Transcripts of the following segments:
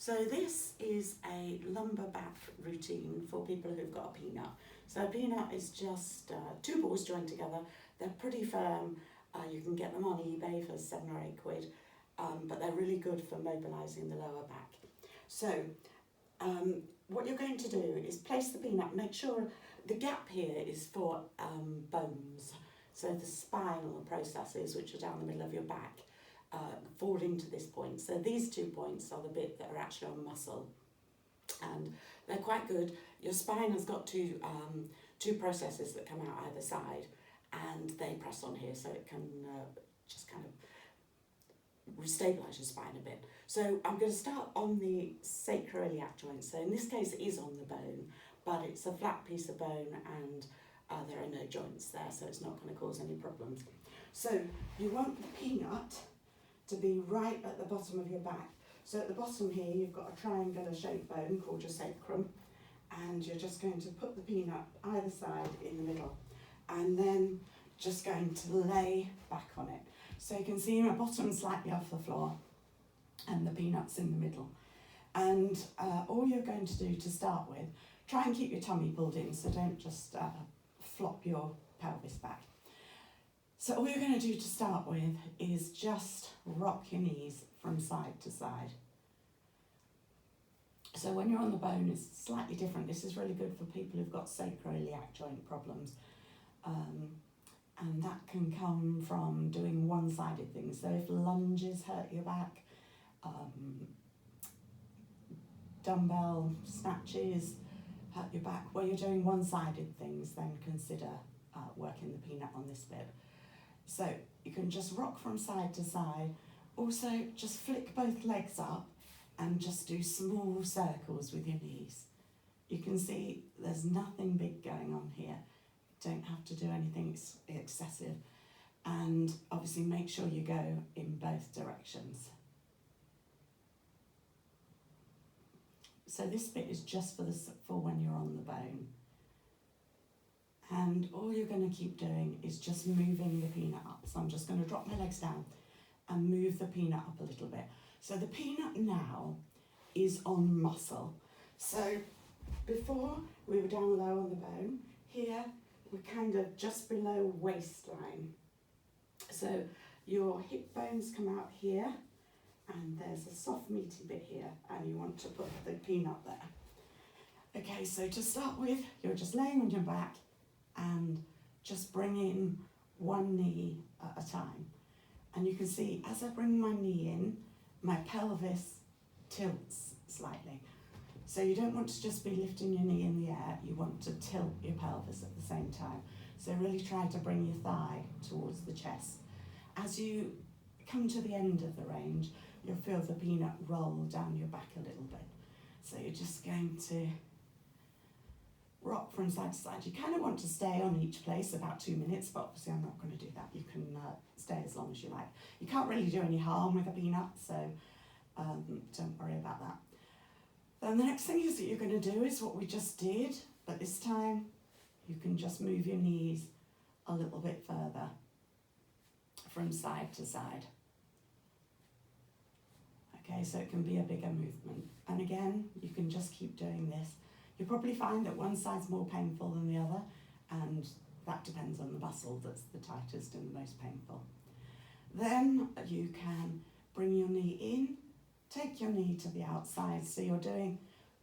So this is a lumbar back routine for people who've got a peanut. So a peanut is just two balls joined together. They're pretty firm. You can get them on eBay for £7 or £8, but they're really good for mobilising the lower back. So what you're going to do is place the peanut, make sure the gap here is for bones. So the spinal processes, which are down the middle of your back, fall into this point. So these 2 points are the bit that are actually on muscle, and they're quite good. Your spine has got two processes that come out either side, and they press on here, so it can just kind of stabilise your spine a bit. So I'm going to start on the sacroiliac joint. So in this case it is on the bone, but it's a flat piece of bone, and there are no joints there, so it's not going to cause any problems. So you want the peanut to be right at the bottom of your back. So at the bottom here you've got a triangular shaped bone called your sacrum, and you're just going to put the peanut either side in the middle, and then just going to lay back on it. So you can see my bottom slightly off the floor and the peanut's in the middle. And all you're going to do to start with, try and keep your tummy pulled in, so don't just flop your pelvis back. So all you're going to do to start with is just rock your knees from side to side. So when you're on the bone, it's slightly different. This is really good for people who've got sacroiliac joint problems. And that can come from doing one-sided things. So if lunges hurt your back, dumbbell snatches hurt your back, where you're doing one-sided things, then consider working the peanut on this bit. So you can just rock from side to side. Also, just flick both legs up and just do small circles with your knees. You can see there's nothing big going on here. Don't have to do anything excessive, and obviously make sure you go in both directions. So this bit is just for when you're on the bone, and all you're going to keep doing is just moving the peanut up. So I'm just going to drop my legs down and move the peanut up a little bit. So the peanut now is on muscle. So before we were down low on the bone, here we're kind of just below waistline. So your hip bones come out here, and there's a soft meaty bit here, and you want to put the peanut there. Okay, so to start with, you're just laying on your back and just bring in one knee at a time. And you can see as I bring my knee in, my pelvis tilts slightly. So you don't want to just be lifting your knee in the air, you want to tilt your pelvis at the same time. So really try to bring your thigh towards the chest. As you come to the end of the range, you'll feel the peanut roll down your back a little bit. So you're just going to rock from side to side. You kind of want to stay on each place about 2 minutes, but obviously I'm not going to do that. You can stay as long as you like. You can't really do any harm with a peanut, so don't worry about that. Then the next thing is that you're going to do is what we just did, but this time you can just move your knees a little bit further from side to side. Okay, so it can be a bigger movement. And again, you can just keep doing this. You'll probably find that one side's more painful than the other, and that depends on the muscle that's the tightest and the most painful. Then you can bring your knee in, take your knee to the outside, so you're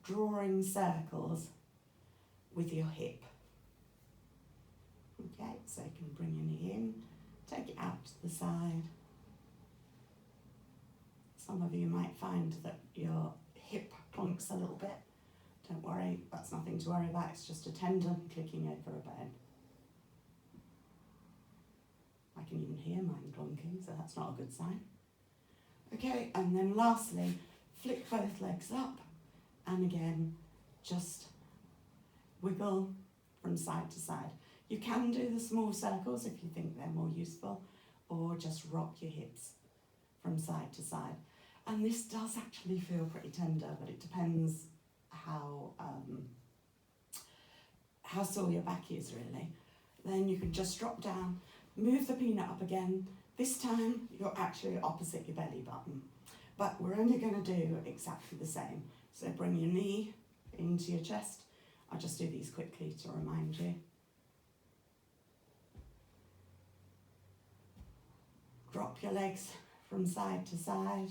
drawing circles with your hip. Okay, so you can bring your knee in, take it out to the side. Some of you might find that your hip clunks a little bit. Don't worry, that's nothing to worry about, it's just a tendon clicking over a bone. I can even hear mine clunking, so that's not a good sign. Okay, and then lastly, flick both legs up, and again, just wiggle from side to side. You can do the small circles if you think they're more useful, or just rock your hips from side to side. And this does actually feel pretty tender, but it depends how sore your back is, really. Then you can just drop down, move the peanut up again. This time you're actually opposite your belly button. but we're only going to do exactly the same. So bring your knee into your chest. I'll just do these quickly to remind you. Drop your legs from side to side.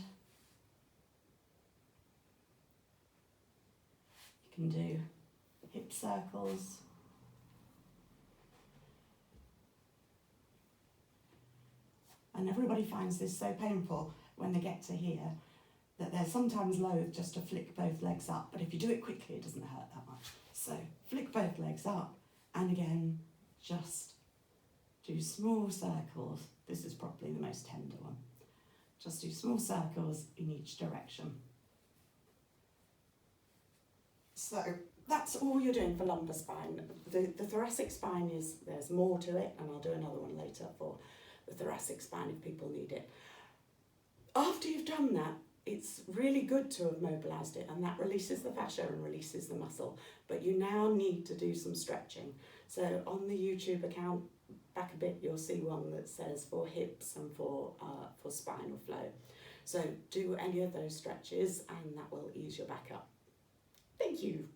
You can do hip circles. And everybody finds this so painful when they get to here that they're sometimes loath just to flick both legs up, but if you do it quickly, it doesn't hurt that much. So flick both legs up, and again, just do small circles. This is probably the most tender one. Just do small circles in each direction. So that's all you're doing for lumbar spine. The thoracic spine there's more to it, and I'll do another one later for the thoracic spine if people need it. After you've done that, it's really good to have mobilised it, and that releases the fascia and releases the muscle. But you now need to do some stretching. So on the YouTube account, back a bit, you'll see one that says for hips and for spinal flow. So do any of those stretches, and that will ease your back up. Thank you.